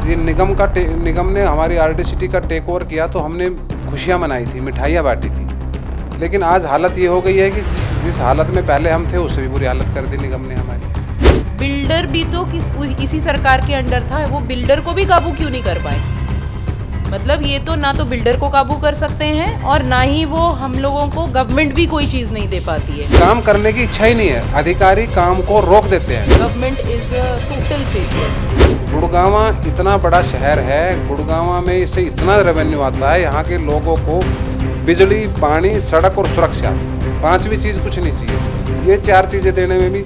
ये निगम ने हमारी आरडी का टेक ओवर किया तो हमने खुशियाँ मनाई थी, मिठाइयाँ बांटी थी। लेकिन आज हालत ये हो गई है कि जिस हालत में पहले हम थे उससे भी बुरी हालत कर दी निगम ने हमारी। बिल्डर भी तो इसी सरकार के अंडर था, वो बिल्डर को भी काबू क्यों नहीं कर पाए? मतलब ये तो ना तो बिल्डर को काबू कर सकते हैं और ना ही वो हम लोगों को गवर्नमेंट भी कोई चीज़ नहीं दे पाती है। काम करने की इच्छा ही नहीं है, अधिकारी काम को रोक देते हैं। Government is total failure. Gurgaon इतना बड़ा शहर है, गुड़गांव में इससे इतना रेवेन्यू आता है, यहाँ के लोगों को बिजली, पानी, सड़क और सुरक्षा, पांचवी चीज़ कुछ नहीं चाहिए। ये चार चीज़ें देने में भी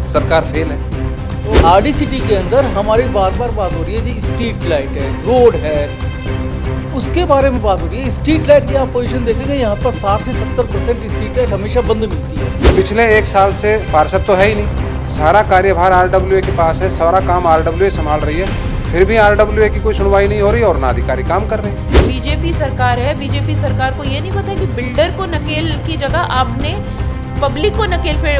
सरकार फेल है। तो आरडी सिटी के अंदर हमारी बार बार बात हो रही है जी, स्ट्रीट लाइट है, रोड है, उसके बारे में बात हो रही है। स्ट्रीट लाइट की आप पोजीशन देखेंगे, यहाँ पर 60 से 70% स्ट्रीट लाइट हमेशा बंद मिलती है। पिछले एक साल से पार्षद तो है ही नहीं, सारा कार्यभार आरडब्ल्यूए के पास है, सारा काम आरडब्ल्यूए संभाल रही है, फिर भी आरडब्ल्यूए की कोई सुनवाई नहीं हो रही और ना अधिकारी काम कर रहे हैं। बीजेपी सरकार है, बीजेपी सरकार को ये नहीं पता कि बिल्डर को नकेल की जगह आपने पब्लिक को नकेल पे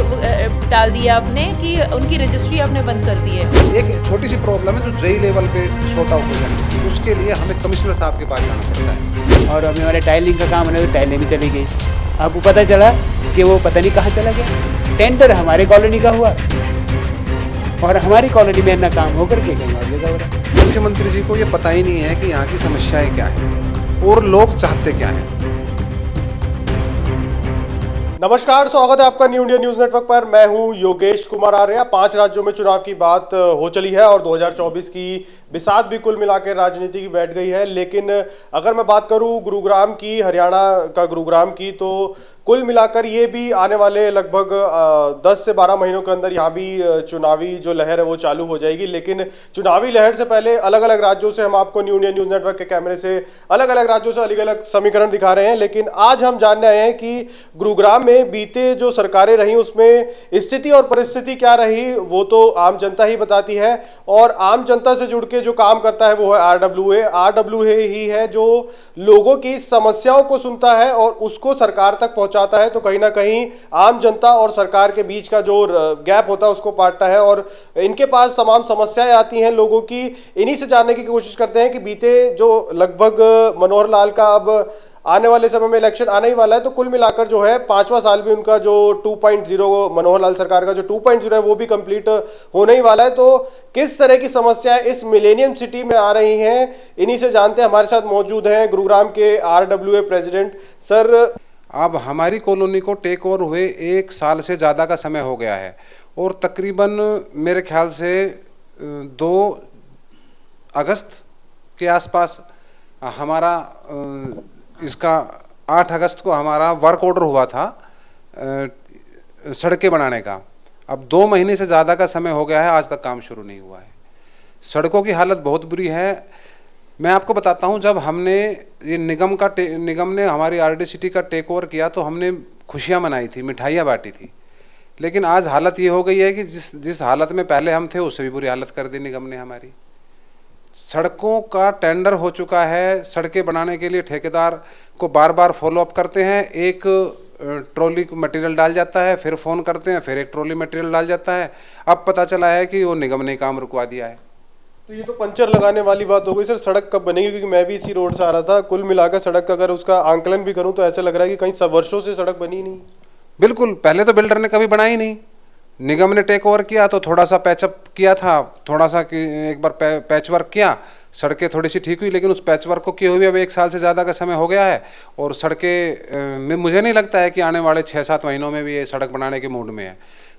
डाल दिया आपने, कि उनकी रजिस्ट्री आपने बंद कर दी है। एक छोटी सी प्रॉब्लम है जो जेई लेवल पे सॉर्ट आउट हो जानी चाहिए, उसके लिए हमें कमिश्नर साहब के पास जाना पड़ता है। और अभी हमारे टाइलिंग का काम है तो टाइलें भी चली गई। आपको पता चला कि वो पता नहीं कहाँ चला गया। टेंडर हमारे कॉलोनी का हुआ और हमारी कॉलोनी में ना काम होकर के कहीं और जगह हो रहा। मुख्यमंत्री जी को ये पता ही नहीं है कि यहाँ की समस्याएं क्या है और लोग चाहते क्या हैं। नमस्कार, स्वागत है आपका न्यू इंडिया न्यूज नेटवर्क पर। मैं हूं योगेश कुमार आर्या। 5 राज्यों में चुनाव की बात हो चली है और 2024 की बिसात भी कुल मिलाकर राजनीति की बैठ गई है। लेकिन अगर मैं बात करूं गुरुग्राम की, हरियाणा का गुरुग्राम की, तो कुल मिलाकर ये भी आने वाले लगभग 10 से 12 महीनों के अंदर यहाँ भी चुनावी जो लहर है वो चालू हो जाएगी। लेकिन चुनावी लहर से पहले अलग अलग राज्यों से हम आपको न्यू इंडिया न्यूज नेटवर्क के कैमरे से अलग अलग राज्यों से अलग अलग समीकरण दिखा रहे हैं। लेकिन आज हम जानने आए हैं कि गुरुग्राम में बीते जो सरकारें रही उसमें स्थिति और परिस्थिति क्या रही, वो तो आम जनता ही बताती है। और आम जनता से जुड़ के जो काम करता है वो है आरडब्ल्यूए ही है, जो लोगों की समस्याओं को सुनता है और उसको सरकार तक पहुंचाता है। तो कहीं ना कहीं आम जनता और सरकार के बीच का जो गैप होता है उसको पाटता है और इनके पास तमाम समस्याएं आती हैं लोगों की। इन्हीं से जानने की कोशिश करते हैं कि बीते जो लगभग मनोहर लाल का अब आने वाले समय में इलेक्शन आने ही वाला है, तो कुल मिलाकर जो है 5वां साल भी उनका जो 2.0 मनोहर लाल सरकार का जो 2.0 है वो भी कंप्लीट होने ही वाला है। तो किस तरह की समस्याएं इस मिलेनियम सिटी में आ रही हैं, इन्हीं से जानते हैं। हमारे साथ मौजूद हैं गुरुग्राम के आरडब्ल्यूए प्रेसिडेंट सर। अब हमारी कॉलोनी को टेक ओवर हुए 1 साल से ज़्यादा का समय हो गया है और तकरीबन मेरे ख्याल से 2 अगस्त के आसपास हमारा इसका 8 अगस्त को हमारा वर्क ऑर्डर हुआ था सड़कें बनाने का। अब 2 महीने से ज़्यादा का समय हो गया है, आज तक काम शुरू नहीं हुआ है। सड़कों की हालत बहुत बुरी है। मैं आपको बताता हूं, जब हमने ये निगम ने हमारी आरडी का टेक ओवर किया तो हमने खुशियां मनाई थी, मिठाइयाँ बांटी थी। लेकिन आज हालत ये हो गई है कि जिस हालत में पहले हम थे उससे भी बुरी हालत कर दी निगम ने हमारी। सड़कों का टेंडर हो चुका है, सड़कें बनाने के लिए ठेकेदार को बार बार फॉलो अप करते हैं। एक ट्रॉली मटेरियल डाल जाता है, फिर फ़ोन करते हैं, फिर एक ट्रॉली मटेरियल डाल जाता है। अब पता चला है कि वो निगम ने काम रुकवा दिया है। तो ये तो पंचर लगाने वाली बात हो गई सर। सड़क कब बनेगी? क्योंकि मैं भी इसी रोड से आ रहा था। कुल मिलाकर सड़क का अगर उसका आंकलन भी करूं तो ऐसा लग रहा है कि कहीं सब वर्षों से सड़क बनी नहीं। बिल्कुल, पहले तो बिल्डर ने कभी बनाई नहीं, निगम ने टेक ओवर किया तो थोड़ा सा पैचअप किया था, थोड़ा सा एक बार पैच वर्क किया, सड़कें थोड़ी सी ठीक हुई। लेकिन उस पैच वर्क को किए हुए अब 1 साल से ज़्यादा का समय हो गया है और सड़कें में मुझे नहीं लगता है कि आने वाले 6-7 महीनों में भी ये सड़क बनाने के मूड में है।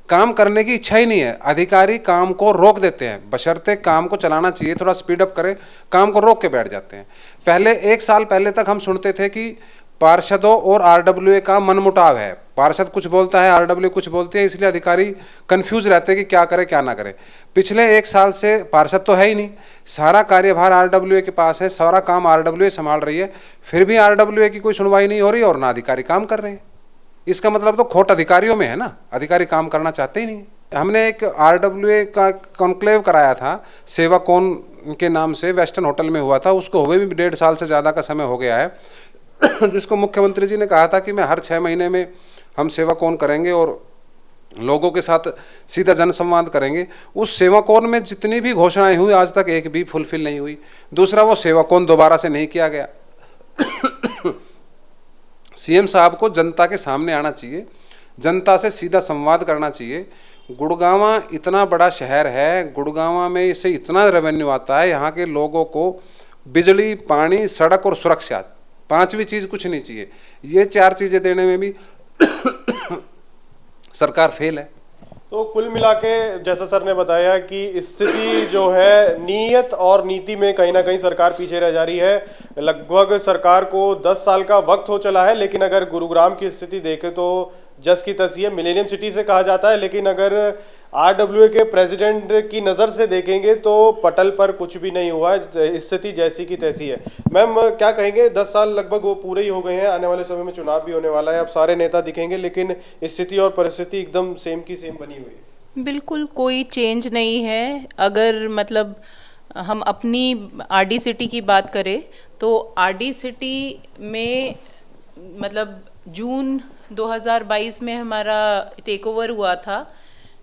काम करने की इच्छा ही नहीं है, अधिकारी काम को रोक देते हैं। बशर्ते काम को चलाना चाहिए, थोड़ा स्पीड अप करें, काम को रोक के बैठ जाते हैं। पहले 1 साल पहले तक हम सुनते थे कि पार्षदों और आरडब्ल्यूए का मनमुटाव है, पार्षद कुछ बोलता है, आरडब्ल्यूए कुछ बोलते हैं, इसलिए अधिकारी कंफ्यूज रहते हैं कि क्या करे क्या ना करे। पिछले 1 साल से पार्षद तो है ही नहीं, सारा कार्यभार आरडब्ल्यूए के पास है, सारा काम आरडब्ल्यूए संभाल रही है, फिर भी आरडब्ल्यूए की कोई सुनवाई नहीं हो रही और ना अधिकारी काम कर रहे हैं। इसका मतलब तो खोट अधिकारियों में है ना, अधिकारी काम करना चाहते ही नहीं। हमने एक आरडब्ल्यूए का कॉन्क्लेव कराया था, सेवा कौन के नाम से, वेस्टर्न होटल में हुआ था। उसको हुए भी 1.5 साल से ज़्यादा का समय हो गया है, जिसको मुख्यमंत्री जी ने कहा था कि मैं हर 6 महीने में हम सेवा कौन करेंगे और लोगों के साथ सीधा जनसंवाद करेंगे। उस सेवा कौन में जितनी भी घोषणाएं हुई आज तक एक भी फुलफिल नहीं हुई। दूसरा, वो सेवा कौन दोबारा से नहीं किया गया। सीएम साहब को जनता के सामने आना चाहिए, जनता से सीधा संवाद करना चाहिए। गुड़गांवा इतना बड़ा शहर है, गुड़गांवा में इससे इतना रेवेन्यू आता है, यहाँ के लोगों को बिजली, पानी, सड़क और सुरक्षा, पांचवी चीज कुछ नहीं चाहिए। ये चार चीजें देने में भी सरकार फेल है। तो कुल मिला के जैसा सर ने बताया कि स्थिति जो है नीयत और नीति में कहीं ना कहीं सरकार पीछे रह जा रही है। लगभग सरकार को 10 साल का वक्त हो चला है, लेकिन अगर गुरुग्राम की स्थिति देखें तो जस की तसी है, मिलेनियम सिटी से कहा जाता है, लेकिन अगर आरडब्ल्यूए के प्रेसिडेंट की नज़र से देखेंगे तो पटल पर कुछ भी नहीं हुआ है, स्थिति जैसी की तैसी है। मैम क्या कहेंगे, 10 साल लगभग वो पूरे ही हो गए हैं, आने वाले समय में चुनाव भी होने वाला है, अब सारे नेता दिखेंगे, लेकिन स्थिति और परिस्थिति एकदम सेम की सेम बनी हुई है। बिल्कुल कोई चेंज नहीं है। अगर मतलब हम अपनी आरडी सिटी की बात करें तो आरडी सिटी में मतलब जून 2022 में हमारा टेक ओवर हुआ था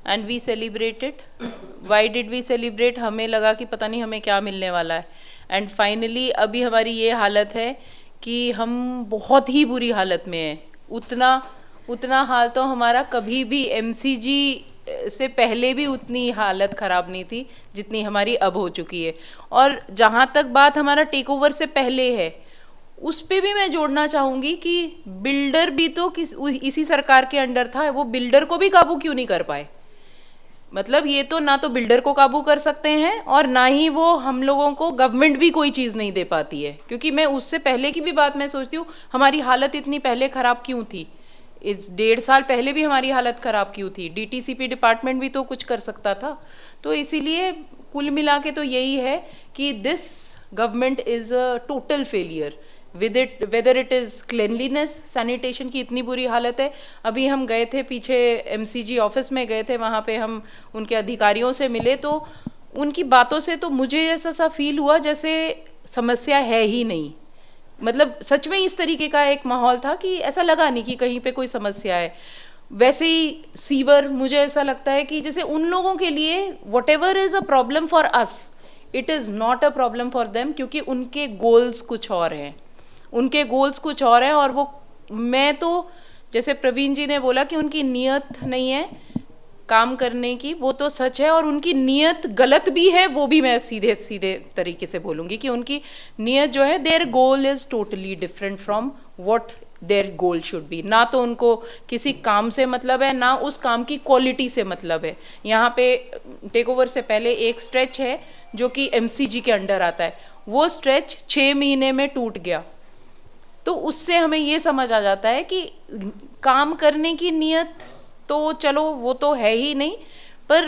and we celebrated. Why did we celebrate? हमें लगा कि पता नहीं हमें क्या मिलने वाला है, एंड फाइनली अभी हमारी ये हालत है कि हम बहुत ही बुरी हालत में हैं। उतना हाल तो हमारा कभी भी एमसीजी से पहले भी उतनी हालत ख़राब नहीं थी जितनी हमारी अब हो चुकी है। और जहाँ तक बात हमारा टेक ओवर से पहले है, उस पे भी मैं जोड़ना चाहूँगी कि बिल्डर भी तो इसी सरकार के अंडर था, वो बिल्डर को भी काबू क्यों नहीं कर पाए। मतलब ये तो ना तो बिल्डर को काबू कर सकते हैं और ना ही वो हम लोगों को गवर्नमेंट भी कोई चीज़ नहीं दे पाती है। क्योंकि मैं उससे पहले की भी बात मैं सोचती हूँ, हमारी हालत इतनी पहले ख़राब क्यों थी, इस 1.5 साल पहले भी हमारी हालत ख़राब क्यों थी। डीटीसीपी डिपार्टमेंट भी तो कुछ कर सकता था। तो इसीलिए कुल मिला के तो यही है कि this government is a total failure with it, whether it is cleanliness, sanitation की इतनी बुरी हालत है। अभी हम गए थे पीछे एमसीजी ऑफिस में गए थे, वहाँ पे हम उनके अधिकारियों से मिले तो उनकी बातों से तो मुझे ऐसा सा फील हुआ जैसे समस्या है ही नहीं। मतलब सच में इस तरीके का एक माहौल था कि ऐसा लगा नहीं कि कहीं पे कोई समस्या है। वैसे ही सीवर, मुझे ऐसा लगता है कि जैसे उन लोगों के लिए what ever is a problem for us, it is not a problem for them, क्योंकि उनके गोल्स कुछ और हैं, उनके गोल्स कुछ और हैं। और वो, मैं तो जैसे प्रवीण जी ने बोला कि उनकी नीयत नहीं है काम करने की, वो तो सच है, और उनकी नीयत गलत भी है, वो भी मैं सीधे सीधे तरीके से बोलूँगी कि उनकी नीयत जो है, there goal is totally different from what there goal should be. ना तो उनको किसी काम से मतलब है, ना उस काम की क्वालिटी से मतलब है। यहाँ पे टेक ओवर से पहले एक स्ट्रेच है जो कि एमसीजी के अंडर आता है, वो स्ट्रेच 6 महीने में टूट गया। तो उससे हमें ये समझ आ जाता है कि काम करने की नीयत तो चलो वो तो है ही नहीं, पर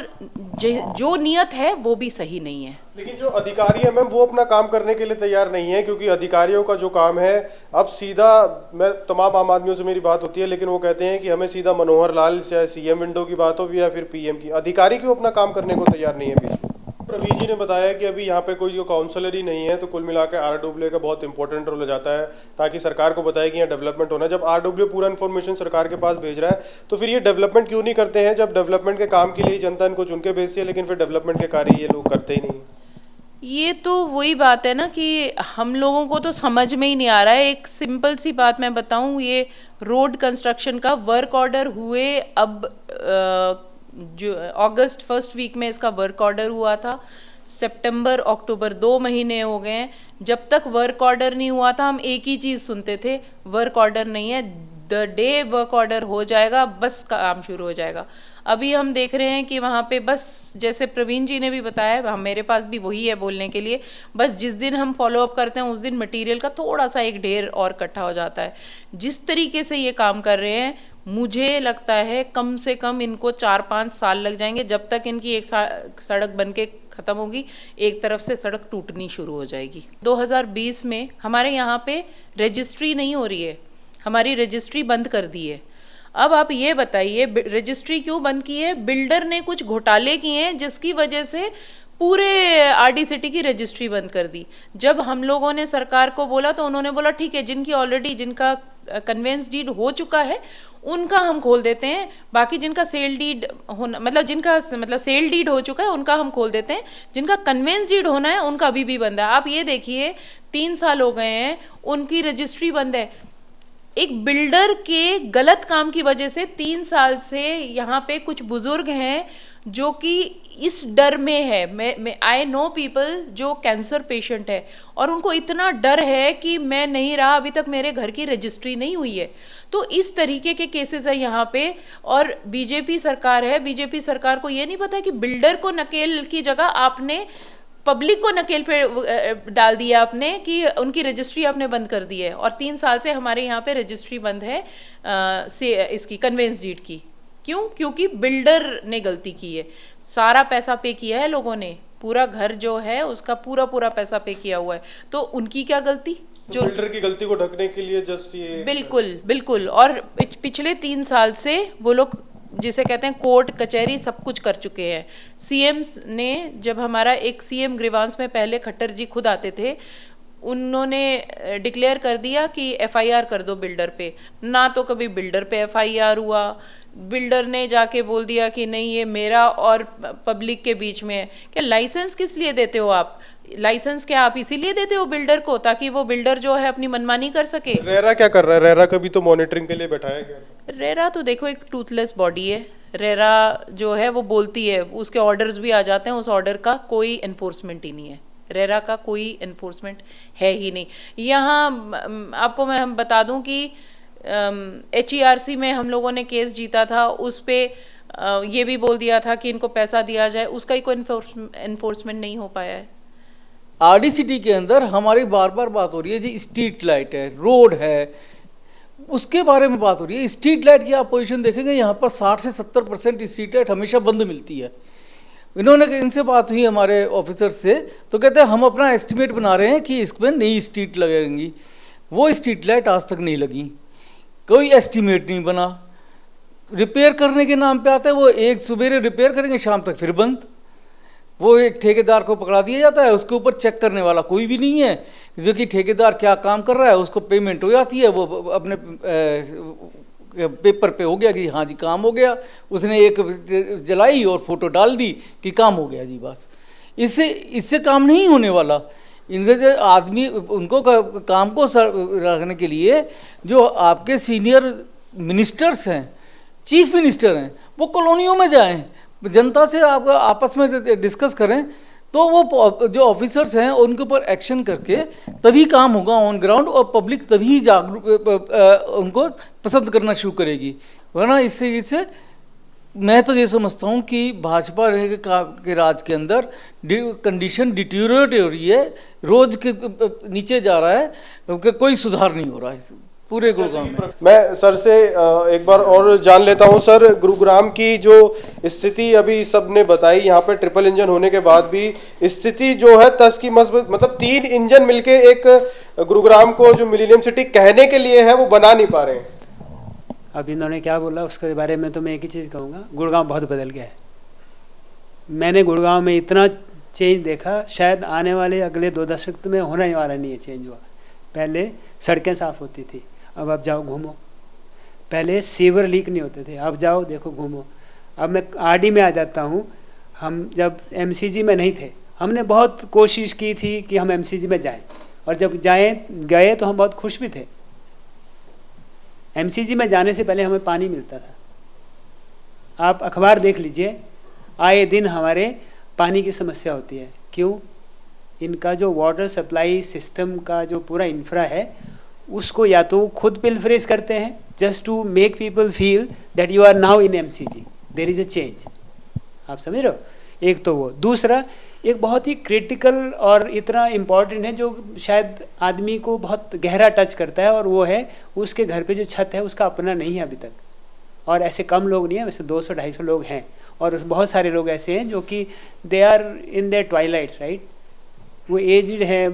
जो नीयत है वो भी सही नहीं है। लेकिन जो अधिकारी है मैम, वो अपना काम करने के लिए तैयार नहीं है, क्योंकि अधिकारियों का जो काम है, अब सीधा, मैं तमाम आम आदमियों से मेरी बात होती है, लेकिन वो कहते हैं कि हमें सीधा मनोहर लाल चाहे सीएम विंडो की बात हो या फिर पीएम की, अधिकारी क्यों अपना काम करने को तैयार नहीं है बीच में। प्रवीण जी ने बताया कि अभी यहाँ पे कोई जो काउंसलर ही नहीं है, तो कुल मिलाकर आरडब्ल्यूए का बहुत इंपॉर्टेंट रोल हो जाता है ताकि सरकार को बताए कि यहाँ डेवलपमेंट होना है। जब आरडब्ल्यूए पूरा इन्फॉर्मेशन सरकार के पास भेज रहा है, तो फिर ये डेवलपमेंट क्यों नहीं करते हैं, जब डेवलपमेंट के काम के लिए जनता इनको चुन के भेजती है, लेकिन फिर डेवलपमेंट के कार्य ये लोग करते ही नहीं। ये तो वही बात है ना कि हम लोगों को तो समझ में ही नहीं आ रहा है। एक सिंपल सी बात मैं बताऊं, ये रोड कंस्ट्रक्शन का वर्क ऑर्डर हुए, अब जो अगस्त फर्स्ट वीक में इसका वर्क ऑर्डर हुआ था, सितंबर अक्टूबर 2 महीने हो गए हैं। जब तक वर्क ऑर्डर नहीं हुआ था हम एक ही चीज़ सुनते थे, वर्क ऑर्डर नहीं है, द डे वर्क ऑर्डर हो जाएगा बस काम शुरू हो जाएगा। अभी हम देख रहे हैं कि वहाँ पे बस, जैसे प्रवीण जी ने भी बताया, मेरे पास भी वही है बोलने के लिए, बस जिस दिन हम फॉलो अप करते हैं उस दिन मटेरियल का थोड़ा सा एक ढेर और इकट्ठा हो जाता है। जिस तरीके से ये काम कर रहे हैं, मुझे लगता है कम से कम इनको 4-5 साल लग जाएंगे, जब तक इनकी एक सड़क बन के ख़त्म होगी, एक तरफ से सड़क टूटनी शुरू हो जाएगी। 2020 में हमारे यहाँ पे रजिस्ट्री नहीं हो रही है, हमारी रजिस्ट्री बंद कर दी है। अब आप ये बताइए रजिस्ट्री क्यों बंद की है? बिल्डर ने कुछ घोटाले किए हैं जिसकी वजह से पूरे आरडी सिटी की रजिस्ट्री बंद कर दी। जब हम लोगों ने सरकार को बोला तो उन्होंने बोला ठीक है, जिनकी ऑलरेडी, जिनका कन्वेंस डीड हो चुका है उनका हम खोल देते हैं, बाकी जिनका सेल डीड होना जिनका सेल डीड हो चुका है उनका हम खोल देते हैं, जिनका कन्वेंस डीड होना है उनका अभी भी बंद है। आप ये देखिए 3 साल हो गए हैं उनकी रजिस्ट्री बंद है। एक बिल्डर के गलत काम की वजह से 3 साल से यहाँ पे कुछ बुजुर्ग हैं जो कि इस डर में है। मैं आई नो पीपल जो कैंसर पेशेंट है और उनको इतना डर है कि मैं नहीं रहा, अभी तक मेरे घर की रजिस्ट्री नहीं हुई है। तो इस तरीके के केसेस है यहाँ पे। और बीजेपी सरकार है, बीजेपी सरकार को ये नहीं पता कि बिल्डर को नकेल की जगह आपने पब्लिक को नकेल पे डाल दिया आपने कि उनकी रजिस्ट्री आपने बंद कर दी है। और 3 साल से हमारे यहाँ पे रजिस्ट्री बंद है इसकी कन्वेंस डीड की। क्यों? क्योंकि बिल्डर ने गलती की है, सारा पैसा पे किया है लोगों ने, पूरा घर जो है उसका पूरा पैसा पे किया हुआ है, तो उनकी क्या गलती? जो बिल्डर की गलती को ढकने के लिए जस्ट ये बिल्कुल। और पिछले 3 साल से वो लोग जिसे कहते हैं कोर्ट कचहरी सब कुछ कर चुके हैं। सीएम ने, जब हमारा एक सीएम ग्रीवांस में पहले खट्टर जी खुद आते थे, उन्होंने डिक्लेयर कर दिया कि एफआईआर कर दो बिल्डर पे, ना तो कभी बिल्डर पे एफआईआर हुआ। बिल्डर ने जाके बोल दिया कि नहीं ये मेरा और पब्लिक के बीच में है। क्या लाइसेंस किस लिए देते हो आप? लाइसेंस क्या आप इसीलिए देते हो बिल्डर को ताकि वो बिल्डर जो है अपनी मनमानी कर सके? रेरा क्या कर रहा है? रेरा कभी तो मॉनिटरिंग के लिए बैठाया गया। रेरा तो देखो एक टूथलेस बॉडी है। रेरा जो है वो बोलती है, उसके ऑर्डर्स भी आ जाते हैं, उस ऑर्डर का कोई एनफोर्समेंट ही नहीं है। रेरा का कोई एनफोर्समेंट है ही नहीं। यहाँ आपको मैं हम बता दूं कि HERC में हम लोगों ने केस जीता था, उस पर ये भी बोल दिया था कि इनको पैसा दिया जाए, उसका ही कोई एनफोर्समेंट नहीं हो पाया है। RD सिटी के अंदर हमारी बार बार बात हो रही है जी, स्ट्रीट लाइट है, रोड है, उसके बारे में बात हो रही है। स्ट्रीट लाइट की आप पोजीशन देखेंगे यहाँ पर 60 से 70% स्ट्रीट लाइट हमेशा बंद मिलती है। इन्होंने इनसे बात हुई हमारे ऑफिसर से, तो कहते हैं हम अपना एस्टिमेट बना रहे हैं कि इसमें नई स्ट्रीट लगेंगी। वो स्ट्रीट लाइट आज तक नहीं लगी, कोई एस्टिमेट नहीं बना। रिपेयर करने के नाम पे आता है, वो एक सवेरे रिपेयर करेंगे शाम तक फिर बंद। वो एक ठेकेदार को पकड़ा दिया जाता है, उसके ऊपर चेक करने वाला कोई भी नहीं है, जो कि ठेकेदार क्या काम कर रहा है उसको पेमेंट हो जाती है, वो अपने पेपर पे हो गया कि हाँ जी काम हो गया, उसने एक जलाई और फोटो डाल दी कि काम हो गया जी, बस। इससे काम नहीं होने वाला। इनके जो आदमी उनको काम को रखने के लिए जो आपके सीनियर मिनिस्टर्स हैं, चीफ मिनिस्टर हैं, वो कॉलोनियों में जाएं, जनता से आप आपस में डिस्कस करें, तो वो जो ऑफिसर्स हैं उनके ऊपर एक्शन करके तभी काम होगा ऑन ग्राउंड, और पब्लिक तभी जागरूक उनको पसंद करना शुरू करेगी। वरना इससे मैं तो ये समझता हूँ कि भाजपा के राज के अंदर कंडीशन डिटीरियोरेट हो रही है, रोज के नीचे जा रहा है, कोई सुधार नहीं हो रहा है पूरे गुरुग्राम में। मैं सर से एक बार और जान लेता हूं सर, गुरुग्राम की जो स्थिति अभी सबने बताई, यहाँ पे ट्रिपल इंजन होने के बाद भी स्थिति जो है तस की मस, मतलब 3 इंजन मिलके एक गुरुग्राम को जो मिलेनियम सिटी कहने के लिए है वो बना नहीं पा रहे हैं। अब इन्होंने क्या बोला उसके बारे में तो मैं एक ही चीज़ कहूँगा, गुड़गांव बहुत बदल गया है। मैंने गुड़गांव में इतना चेंज देखा, शायद आने वाले अगले 2 दशक में होने वाला नहीं है चेंज हुआ। पहले सड़कें साफ़ होती थी, अब आप जाओ घूमो। पहले सीवर लीक नहीं होते थे, अब जाओ देखो घूमो। अब मैं RD में आ जाता हूँ। हम जब MCG में नहीं थे, हमने बहुत कोशिश की थी कि हम MCG में जाएं, और जब गए तो हम बहुत खुश भी थे। MCG में जाने से पहले हमें पानी मिलता था। आप अखबार देख लीजिए, आए दिन हमारे पानी की समस्या होती है। क्यों? इनका जो वाटर सप्लाई सिस्टम का जो पूरा इंफ्रा है, उसको या तो खुद पिलफ्रेज करते हैं just to make people feel that you are now in MCG, there is a change. आप समझ रहे हो? एक तो वो, दूसरा एक बहुत ही क्रिटिकल और इतना इम्पॉर्टेंट है जो शायद आदमी को बहुत गहरा टच करता है, और वो है उसके घर पे जो छत है उसका अपना नहीं है अभी तक। और ऐसे कम लोग नहीं है, वैसे 200-250 लोग हैं, और बहुत सारे लोग ऐसे हैं जो कि they are in their twilight, right. वो एजड है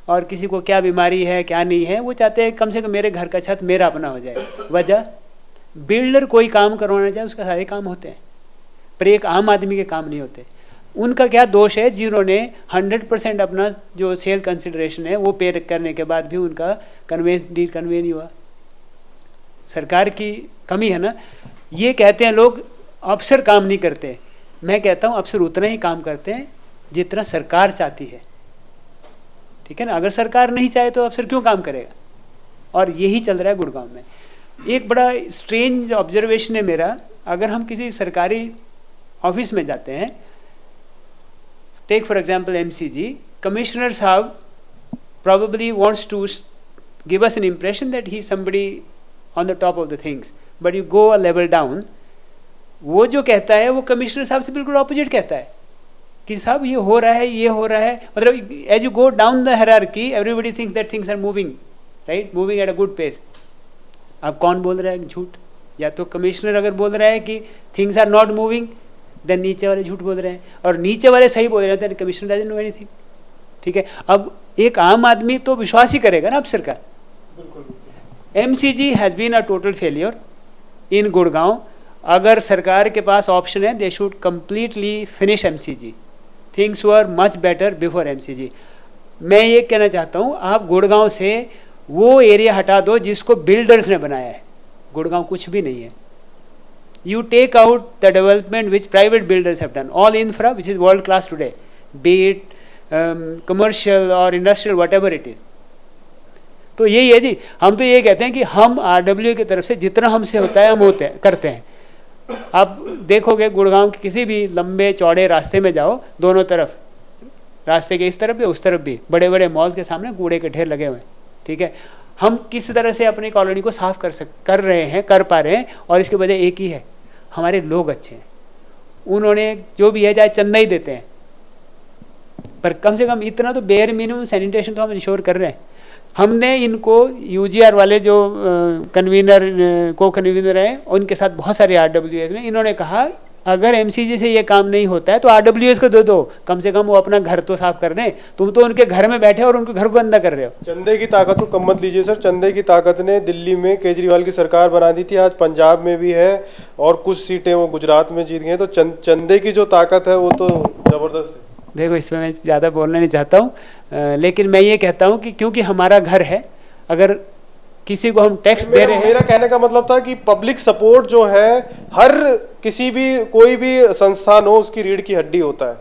और किसी को क्या बीमारी है क्या नहीं है, वो चाहते हैं कम से कम मेरे घर का छत मेरा अपना हो जाए। वजह, बिल्डर कोई काम करवाना चाहे उसका सारे काम होते हैं, पर एक आम आदमी के काम नहीं होते। उनका क्या दोष है जिन्होंने 100% अपना जो सेल कंसिडरेशन है वो पे करने के बाद भी उनका कन्वे नहीं हुआ। सरकार की कमी है ना। ये कहते हैं लोग अफसर काम नहीं करते, मैं कहता हूँ अफसर उतना ही काम करते हैं जितना सरकार चाहती है, ठीक है ना। अगर सरकार नहीं चाहे तो अफसर क्यों काम करेगा, और यही चल रहा है गुड़गांव में। एक बड़ा स्ट्रेंज ऑब्जर्वेशन है मेरा, अगर हम किसी सरकारी ऑफिस में जाते हैं, take for example MCG, commissioner साहब probably wants to give us an impression that he's somebody on the top of the things, but you go a level down, वो जो कहता है वो कमिश्नर साहब से बिल्कुल ऑपोजिट कहता है कि साहब ये हो रहा है, ये हो रहा है। मतलब as you go down the hierarchy everybody thinks that things are moving, right, moving at a good pace. अब कौन बोल रहा है झूठ? या तो कमिश्नर अगर बोल रहा है कि things are not moving, then नीचे वाले झूठ बोल रहे हैं, और नीचे वाले सही बोल रहे हैं, then commissioner doesn't know anything, ठीक है। अब एक आम आदमी तो विश्वास ही करेगा ना अफसर का। MCG has been a total failure in Gurgaon. अगर सरकार के पास ऑप्शन है, they should completely finish MCG. Things were much better before MCG. मैं ये कहना चाहता हूँ, आप गुड़गांव से वो एरिया हटा दो जिसको बिल्डर्स ने बनाया है, गुड़गांव कुछ भी नहीं है। You take out the development which private builders have done, all infra which is world class today, be it commercial or industrial, whatever it is. तो यही है जी, हम तो ये कहते हैं कि हम आरडब्ल्यू की तरफ से जितना हमसे होता है हम करते हैं। आप देखोगे गुड़गांव के किसी भी लंबे चौड़े रास्ते में जाओ, दोनों तरफ, रास्ते के इस तरफ भी उस तरफ भी बड़े बड़े मॉल्स के सामने कूड़े के ढेर लगे हुए हैं, ठीक है। हम किस तरह से अपनी कॉलोनी को साफ कर रहे हैं, कर पा रहे हैं, और इसकी वजह एक ही है, हमारे लोग अच्छे हैं। उन्होंने जो भी है चाहे चंदा ही देते हैं, पर कम से कम इतना तो बेयर मिनिमम सैनिटेशन तो हम इंश्योर कर रहे हैं। हमने इनको यूजीआर वाले जो कन्वीनर को कन्वीनर हैं, उनके साथ बहुत सारे आरडब्ल्यूएस में इन्होंने कहा अगर एमसीजी से ये काम नहीं होता है तो आरडब्ल्यूएस को दे दो, कम से कम वो अपना घर तो साफ कर दें। तुम तो उनके घर में बैठे और उनके घर को गंदा कर रहे हो। चंदे की ताकत को कम मत लीजिए सर। चंदे की ताकत ने दिल्ली में केजरीवाल की सरकार बना दी थी, आज पंजाब में भी है, और कुछ सीटें वो गुजरात में जीत गए। तो चंदे की जो ताकत है वो तो जबरदस्त है। देखो, इसमें मैं ज़्यादा बोलना नहीं चाहता हूँ, लेकिन मैं ये कहता हूँ कि क्योंकि हमारा घर है, अगर किसी को हम टैक्स दे रहे हैं। मेरा कहने का मतलब था कि पब्लिक सपोर्ट जो है, हर किसी भी कोई भी संस्थान हो उसकी रीढ़ की हड्डी होता है।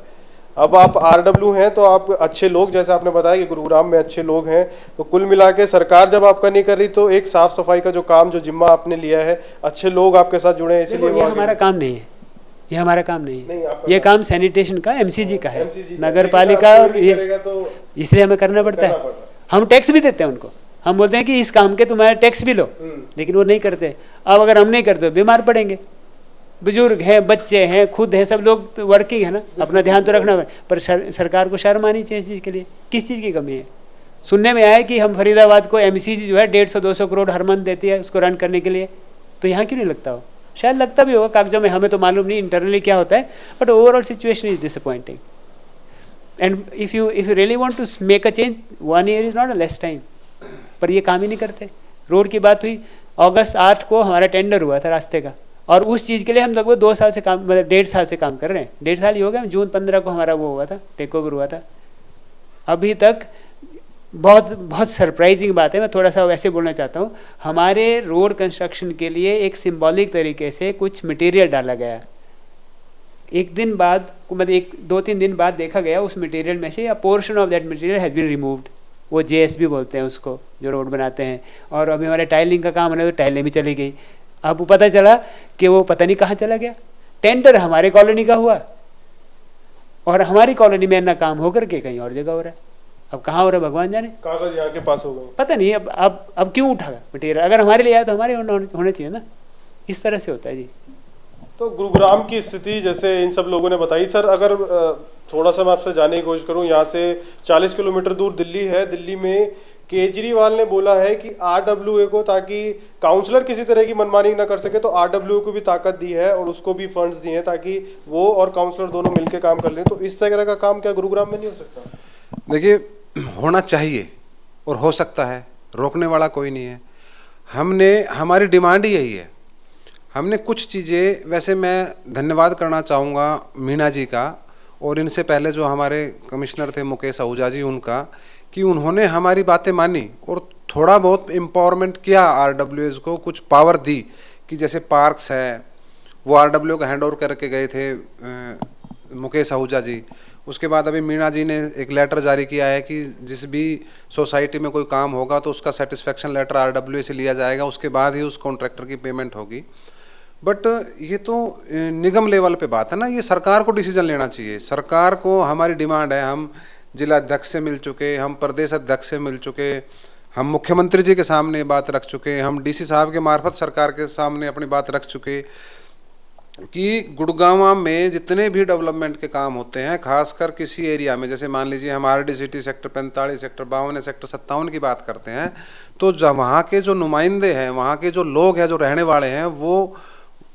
अब आप आरडब्ल्यू हैं तो आप अच्छे लोग, जैसे आपने बताया कि गुरुग्राम में अच्छे लोग हैं, तो कुल मिला के सरकार जब आपका नहीं कर रही तो एक साफ सफाई का जो काम, जो जिम्मा आपने लिया है, अच्छे लोग आपके साथ जुड़े हैं, इसलिए ये हमारा काम नहीं है, ये हमारा काम नहीं है, ये काम सैनिटेशन का एमसीजी का है, नगर पालिका, और ये इसलिए हमें करना पड़ता है। हम टैक्स भी देते हैं उनको, हम बोलते हैं कि इस काम के तुम्हारे टैक्स भी लो, लेकिन वो नहीं करते। अब अगर हम नहीं करते तो बीमार पड़ेंगे, बुजुर्ग हैं, बच्चे हैं, खुद हैं, सब लोग तो वर्किंग है ना, अपना ध्यान तो रखना है। पर सरकार को शर्म आनी चाहिए इस चीज़ के लिए। किस चीज़ की कमी है? सुनने में आया है कि हम फरीदाबाद को एमसीजी जो है 150-200 करोड़ हर मंथ देती है उसको रन करने के लिए, तो यहाँ क्यों नहीं लगता हो? शायद लगता भी होगा कागजों में, हमें तो मालूम नहीं इंटरनली क्या होता है, but overall situation is disappointing. And if you really want to make a change, 1 year is not a less time. पर ये काम ही नहीं करते। रोड की बात हुई, अगस्त 8 को हमारा टेंडर हुआ था रास्ते का, और उस चीज़ के लिए हम लगभग 2 साल से काम, मतलब 1.5 साल से काम कर रहे हैं। 1.5 साल ही हो गया। जून 15 को हमारा वो हुआ था, टेक ओवर हुआ था। अभी तक बहुत सरप्राइजिंग बात है, मैं थोड़ा सा वैसे बोलना चाहता हूँ, हमारे रोड कंस्ट्रक्शन के लिए एक सिंबॉलिक तरीके से कुछ मटेरियल डाला गया। एक दिन बाद, मतलब 2-3 दिन बाद देखा गया उस मटेरियल में से a portion of that material has been removed. वो जेएसबी बोलते हैं उसको, जो रोड बनाते हैं। और अभी हमारे टाइलिंग का काम है तो टाइलें भी चली गई। अब पता चला कि वो पता नहीं कहाँ चला गया। टेंडर हमारे कॉलोनी का हुआ और हमारी कॉलोनी में ना काम होकर के कहीं और जगह हो रहा है। अब कहाँ हो रहा है भगवान जाने, कागज यहाँ के पास हो गए, पता नहीं। अब क्यों उठा मटेरियल? अगर हमारे लिए आया तो हमारे होने चाहिए ना। इस तरह से होता है जी। तो गुरुग्राम की स्थिति जैसे इन सब लोगों ने बताई। सर, अगर थोड़ा सा मैं आपसे जानने की कोशिश करूं, यहाँ से 40 किलोमीटर दूर दिल्ली है। दिल्ली में केजरीवाल ने बोला है कि आरडब्ल्यूए को, ताकि काउंसलर किसी तरह की मनमानी ना कर सके, तो आरडब्ल्यूए को भी ताकत दी है और उसको भी फंड्स दिए हैं ताकि वो और काउंसलर दोनों मिलकर काम कर लें। तो इस तरह का काम क्या गुरुग्राम में नहीं हो सकता? देखिए, होना चाहिए और हो सकता है, रोकने वाला कोई नहीं है। हमारी डिमांड ही यही है। हमने कुछ चीज़ें, वैसे मैं धन्यवाद करना चाहूँगा मीना जी का, और इनसे पहले जो हमारे कमिश्नर थे मुकेश आहूजा जी, उनका, कि उन्होंने हमारी बातें मानी और थोड़ा बहुत एम्पावरमेंट किया आरडब्ल्यूएस को, कुछ पावर दी कि जैसे पार्क्स है वो आरडब्ल्यू को हैंड ओवर करके गए थे मुकेश आहूजा जी। उसके बाद अभी मीणा जी ने एक लेटर जारी किया है कि जिस भी सोसाइटी में कोई काम होगा तो उसका सेटिस्फेक्शन लेटर आरडब्ल्यू से लिया जाएगा, उसके बाद ही उस कॉन्ट्रैक्टर की पेमेंट होगी। बट ये तो निगम लेवल पे बात है ना, ये सरकार को डिसीजन लेना चाहिए। सरकार को हमारी डिमांड है, हम जिला अध्यक्ष से मिल चुके, हम प्रदेश अध्यक्ष से मिल चुके, हम मुख्यमंत्री जी के सामने बात रख चुके, हम डीसी साहब के मार्फत सरकार के सामने अपनी बात रख चुके कि गुड़गांव में जितने भी डेवलपमेंट के काम होते हैं, खासकर किसी एरिया में, जैसे मान लीजिए हम RD city sector 45, sector 52, sector 57 की बात करते हैं, तो जब वहाँ के जो नुमाइंदे हैं, वहाँ के जो लोग हैं, जो रहने वाले हैं, वो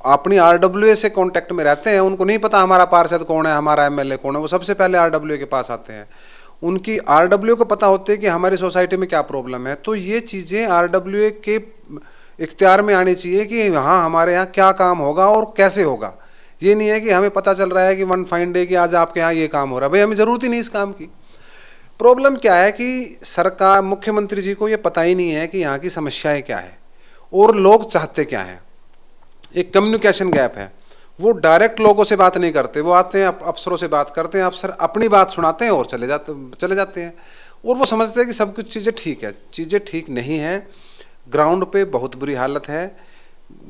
अपनी आरडब्ल्यूए से कांटेक्ट में रहते हैं। उनको नहीं पता हमारा पार्षद कौन है, हमारा एमएलए कौन है, वो सबसे पहले आरडब्ल्यूए के पास आते हैं। उनकी आरडब्ल्यूए को पता होती है कि हमारी सोसाइटी में क्या प्रॉब्लम है। तो ये चीज़ें आरडब्ल्यूए के इख्तियार में आनी चाहिए कि हाँ हमारे यहाँ क्या काम होगा और कैसे होगा। ये नहीं है कि हमें पता चल रहा है कि वन फाइन डे कि आज आपके यहाँ ये काम हो रहा है, भाई हमें ज़रूरत ही नहीं इस काम की। प्रॉब्लम क्या है कि सरकार, मुख्यमंत्री जी को ये पता ही नहीं है कि यहाँ की समस्याएं क्या है और लोग चाहते क्या हैं। एक कम्युनिकेशन गैप है, वो डायरेक्ट लोगों से बात नहीं करते, वो आते हैं अफसरों से बात करते हैं, अफसर अपनी बात सुनाते हैं और चले जाते हैं और वो समझते हैं कि सब कुछ चीज़ें ठीक है। चीज़ें ठीक नहीं हैं, ग्राउंड पे बहुत बुरी हालत है।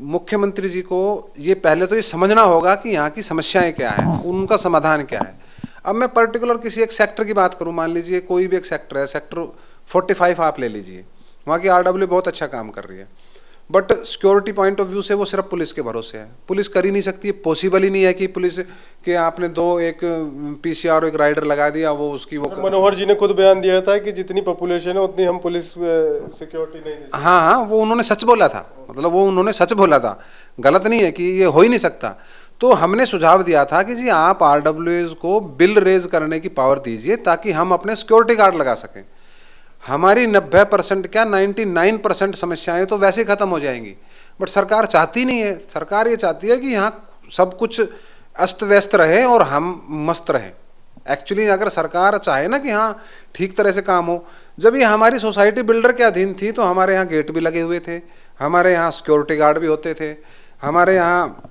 मुख्यमंत्री जी को ये पहले तो ये समझना होगा कि यहाँ की समस्याएं क्या है, उनका समाधान क्या है। अब मैं पर्टिकुलर किसी एक सेक्टर की बात करूँ, मान लीजिए कोई भी एक सेक्टर है, सेक्टर 45 आप ले लीजिए, वहाँ की आरडब्ल्यू बहुत अच्छा काम कर रही है, but security point of view से वो सिर्फ पुलिस के भरोसे है। पुलिस कर ही नहीं सकती, पॉसिबल ही नहीं है कि पुलिस के आपने एक पीसीआर और एक राइडर लगा दिया, वो उसकी वो मनोहर जी ने खुद बयान दिया था कि जितनी पॉपुलेशन है उतनी हम पुलिस सिक्योरिटी नहीं दे सकते। हाँ, वो उन्होंने सच बोला था, मतलब वो उन्होंने सच बोला था, गलत नहीं है कि ये हो ही नहीं सकता। तो हमने सुझाव दिया था कि जी आप आरडब्ल्यूएस को बिल रेज करने की पावर दीजिए ताकि हम अपने सिक्योरिटी गार्ड लगा सकें। हमारी 90% क्या 99% समस्याएं तो वैसे ही खत्म हो जाएंगी, बट सरकार चाहती नहीं है। सरकार ये चाहती है कि यहाँ सब कुछ अस्त व्यस्त रहे और हम मस्त रहें। एक्चुअली अगर सरकार चाहे ना कि हाँ ठीक तरह से काम हो, जब ये हमारी सोसाइटी बिल्डर के अधीन थी तो हमारे यहाँ गेट भी लगे हुए थे, हमारे यहाँ सिक्योरिटी गार्ड भी होते थे, हमारे यहाँ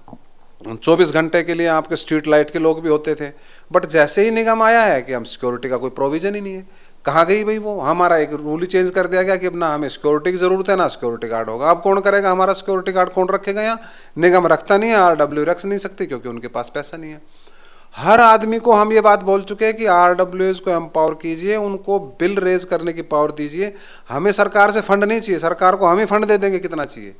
24 घंटे के लिए आपके स्ट्रीट लाइट के लोग भी होते थे। बट जैसे ही निगम आया है कि हम सिक्योरिटी का कोई प्रोविजन ही नहीं है, कहाँ गई भाई वो? हमारा एक रूल ही चेंज कर दिया गया कि अब ना हमें सिक्योरिटी की ज़रूरत है ना सिक्योरिटी गार्ड होगा। अब कौन करेगा हमारा सिक्योरिटी गार्ड? कौन रखेगा यहाँ? निगम रखता नहीं है, आरडब्ल्यू रख नहीं सकती क्योंकि उनके पास पैसा नहीं है। हर आदमी को हम ये बात बोल चुके हैं कि आरडब्ल्यूएस को एम्पावर कीजिए, उनको बिल रेज करने की पावर दीजिए। हमें सरकार से फंड नहीं चाहिए, सरकार को हम ही फंड दे देंगे कितना चाहिए।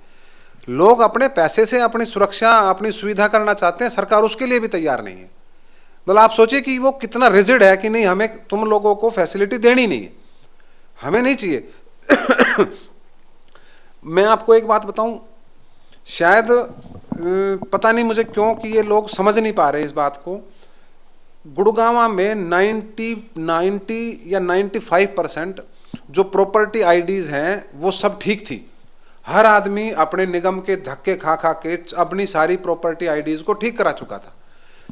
लोग अपने पैसे से अपनी सुरक्षा, अपनी सुविधा करना चाहते हैं, सरकार उसके लिए भी तैयार नहीं है। मतलब आप सोचिए कि वो कितना रिजिड है कि नहीं हमें तुम लोगों को फैसिलिटी देनी नहीं है, हमें नहीं चाहिए। मैं आपको एक बात बताऊं, शायद पता नहीं मुझे क्यों कि ये लोग समझ नहीं पा रहे इस बात को। गुड़गांव में 90 या 95% जो प्रॉपर्टी आईडीज हैं वो सब ठीक थी। हर आदमी अपने निगम के धक्के खा खा के अपनी सारी प्रॉपर्टी आईडीज को ठीक करा चुका था,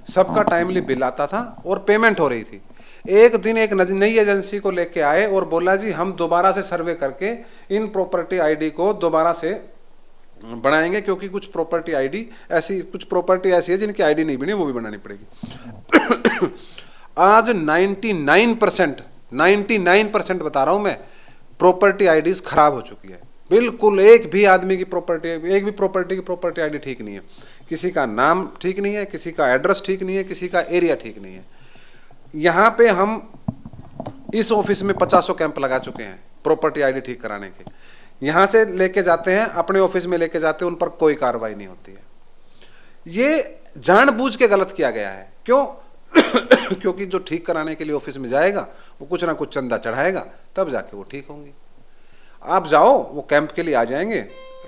सबका टाइमली बिल आता था और पेमेंट हो रही थी। एक दिन एक नई एजेंसी को लेके आए और बोला जी हम दोबारा से सर्वे करके इन प्रॉपर्टी आईडी को दोबारा से बनाएंगे क्योंकि कुछ प्रॉपर्टी ऐसी है जिनकी आईडी नहीं बनी, वो भी बनानी पड़ेगी। आज 99% बता रहा हूं मैं, प्रॉपर्टी आईडीज खराब हो चुकी है। बिल्कुल एक भी आदमी की प्रॉपर्टी, एक भी प्रॉपर्टी की प्रॉपर्टी आईडी ठीक नहीं है, किसी का नाम ठीक नहीं है, किसी का एड्रेस ठीक नहीं है, किसी का एरिया ठीक नहीं है। यहाँ पे हम इस ऑफिस में 50 कैंप लगा चुके हैं प्रॉपर्टी आईडी ठीक कराने के। यहाँ से लेके जाते हैं अपने ऑफिस में लेके जाते हैं, उन पर कोई कार्रवाई नहीं होती है। ये जानबूझ के गलत किया गया है। क्यों? क्योंकि जो ठीक कराने के लिए ऑफिस में जाएगा वो कुछ ना कुछ चंदा चढ़ाएगा, तब जाके वो ठीक होंगी। आप जाओ, वो कैंप के लिए आ जाएंगे,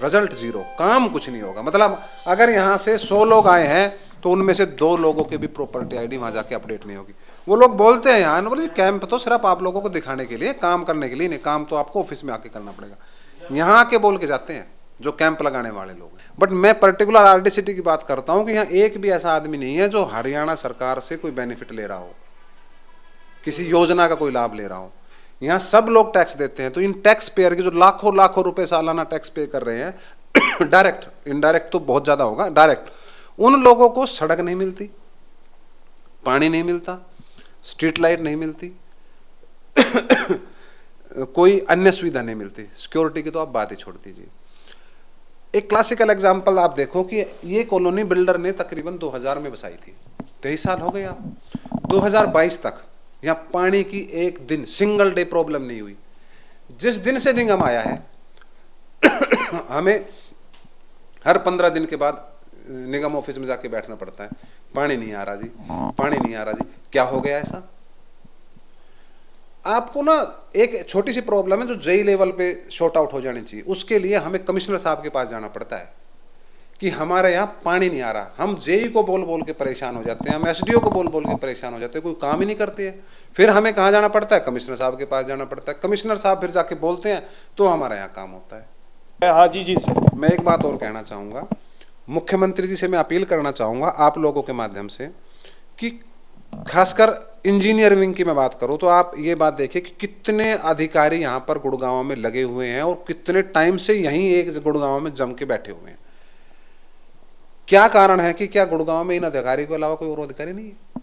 रिजल्ट जीरो, काम कुछ नहीं होगा। मतलब अगर यहाँ से 100 लोग आए हैं तो उनमें से 2 लोगों के भी प्रॉपर्टी आईडी वहाँ जाके अपडेट नहीं होगी। वो लोग बोलते हैं यहाँ, बोले कैंप तो सिर्फ आप लोगों को दिखाने के लिए, काम करने के लिए नहीं, काम तो आपको ऑफिस में आके करना पड़ेगा। यहाँ आके बोल के जाते हैं जो कैंप लगाने वाले लोग हैं। बट मैं पर्टिकुलर आरडी सिटी की बात करता हूँ कि यहाँ एक भी ऐसा आदमी नहीं है जो हरियाणा सरकार से कोई बेनिफिट ले रहा हो, किसी योजना का कोई लाभ ले रहा हो। यहाँ सब लोग टैक्स देते हैं, तो इन टैक्स पेयर की जो लाखों लाखों रुपए सालाना टैक्स पे कर रहे हैं डायरेक्ट, इनडायरेक्ट तो बहुत ज्यादा होगा, डायरेक्ट, उन लोगों को सड़क नहीं मिलती, पानी नहीं मिलता, स्ट्रीट लाइट नहीं मिलती, कोई अन्य सुविधा नहीं मिलती। सिक्योरिटी की तो आप बात ही छोड़ दीजिए। एक क्लासिकल एग्जांपल आप देखो कि ये कॉलोनी बिल्डर ने तकरीबन 2000 में बसाई थी, 23 साल हो गए आप, 2022 तक यहाँ पानी की एक दिन सिंगल डे प्रॉब्लम नहीं हुई। जिस दिन से निगम आया है हमें हर 15 दिन के बाद निगम ऑफिस में जाके बैठना पड़ता है, पानी नहीं आ रहा जी, पानी नहीं आ रहा जी, क्या हो गया ऐसा? आपको ना एक छोटी सी प्रॉब्लम है जो जेई लेवल पे शॉर्ट आउट हो जानी चाहिए, उसके लिए हमें कमिश्नर साहब के पास जाना पड़ता है कि हमारे यहाँ पानी नहीं आ रहा। हम जेई को बोल बोल के परेशान हो जाते हैं, हम एसडीओ को बोल बोल के परेशान हो जाते हैं, कोई काम ही नहीं करते हैं। फिर हमें कहाँ जाना पड़ता है? कमिश्नर साहब के पास जाना पड़ता है। कमिश्नर साहब फिर जाके बोलते हैं तो हमारे यहाँ काम होता है। हाँ जी जी सर। मैं एक बात और कहना चाहूँगा, मुख्यमंत्री जी से मैं अपील करना चाहूँगा आप लोगों के माध्यम से कि खासकर इंजीनियर विंग की मैं बात करूं तो आप ये बात देखिए कि कितने अधिकारी यहाँ पर गुड़गांव में लगे हुए हैं और कितने टाइम से यहीं एक गुड़गांव में जम के बैठे हुए हैं। क्या कारण है कि क्या गुड़गांव में इन अधिकारी के अलावा कोई और अधिकारी नहीं है?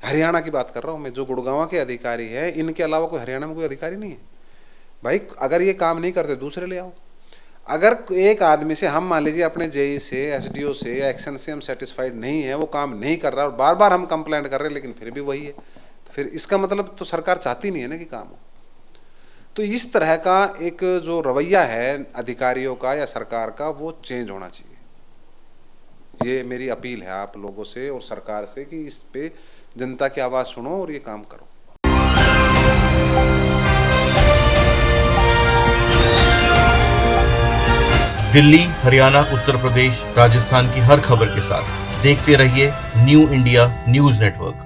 हरियाणा की बात कर रहा हूं मैं, जो गुड़गांव के अधिकारी है इनके अलावा कोई हरियाणा में कोई अधिकारी नहीं है। भाई अगर ये काम नहीं करते दूसरे ले आओ। अगर एक आदमी से हम मान लीजिए अपने जेई से, एसडीओ से या एक्शन से हम सेटिस्फाइड नहीं है, वो काम नहीं कर रहा और बार बार हम कंप्लेंट कर रहे हैं लेकिन फिर भी वही है, तो फिर इसका मतलब तो सरकार चाहती नहीं है ना कि काम हो। तो इस तरह का एक जो रवैया है अधिकारियों का या सरकार का वो चेंज होना चाहिए। ये मेरी अपील है आप लोगों से और सरकार से कि इस पे जनता की आवाज़ सुनो और ये काम करो। दिल्ली, हरियाणा, उत्तर प्रदेश, राजस्थान की हर खबर के साथ देखते रहिए न्यू इंडिया न्यूज़ नेटवर्क।